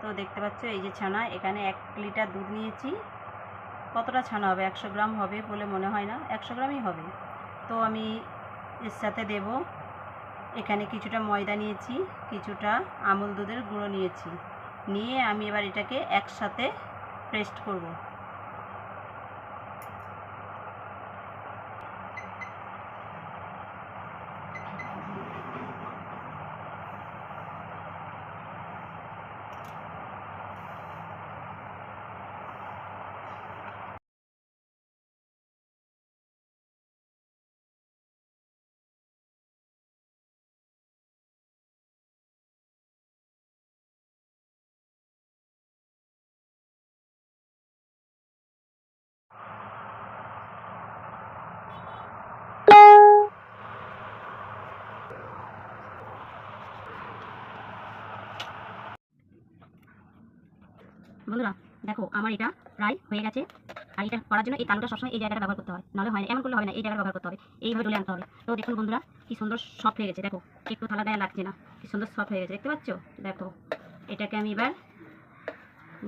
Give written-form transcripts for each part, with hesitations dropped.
তো দেখতে পাচ্ছ এই যে ছানা, এখানে 1 লিটার দুধ নিয়েছি। কতটা ছানা হবে? 100 গ্রাম হবে বলে মনে হয় না, 100 গ্রামই হবে। তো আমি এর সাথে দেব, এখানে কিছুটা ময়দা নিয়েছি, কিছুটা আমুল দুধের গুঁড়ো নিয়েছি, নিয়ে আমি এবার এটাকে একসাথে পেস্ট করব। বন্ধুরা দেখো আমার এটা প্রায় হয়ে গেছে। আর এটা করার জন্য এই তালুটা সবসময় এই জায়গাটা ব্যবহার করতে হয়, নাহলে হয় না, এমন করলে হবে না, এই জায়গাটা ব্যবহার করতে হবে, এইভাবে ডলে আনতে হবে। তো দেখুন বন্ধুরা কি সুন্দর সফট হয়ে গেছে, দেখো একটু থালা গায়ে লাগছে না, কি সুন্দর সফট হয়ে গেছে, দেখতে পাচ্ছ? দেখো এটাকে আমি এবার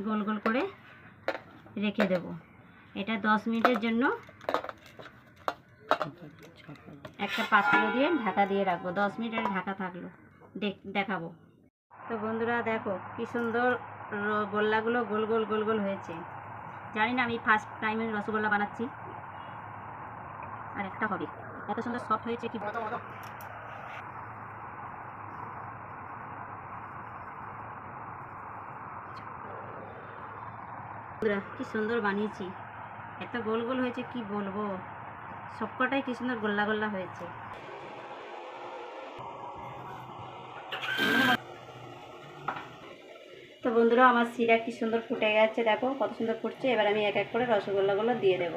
গোল গোল করে রেখে দেব। এটা 10 মিনিটের জন্য একটা পাত্র দিয়ে ঢাকা দিয়ে রাখবো। 10 মিনিটের ঢাকা থাকলো, দেখাবো। তো বন্ধুরা দেখো কি সুন্দর গোল্লাগুলো গোল গোল গোল গোল হয়েছে। জানি না, আমি ফার্স্ট টাইমে রসগোল্লা বানাচ্ছি, আর একটা হবে, এত সুন্দর সফট হয়েছে কি বন্ধুরা, কি সুন্দর বানিয়েছি, এত গোল গোল হয়েছে কি বলবো, সবকটাই কি সুন্দর গোল্লা গোল্লা হয়েছে। তো বন্ধুরা আমার শিরা কি সুন্দর ফুটে গেছে, দেখো কত সুন্দর ফুটছে। এবার আমি এক এক করে রসগোল্লাগুলো দিয়ে দেব।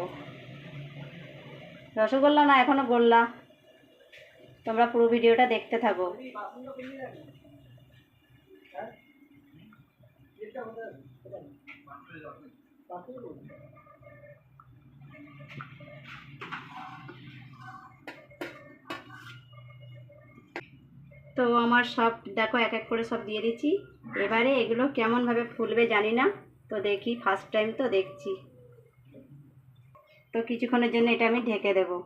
রসগোল্লা না, এখনো গোল্লা, তোমরা পুরো ভিডিওটা দেখতে থাকো। তো আমার সব দেখো এক এক করে সব দিয়ে দিচ্ছি। এবারে এগুলো কেমনভাবে ফুলবে জানি না, তো দেখি, ফার্স্ট টাইম তো দেখছি। তো কিছুক্ষণের জন্য এটা আমি ঢেকে দেবো।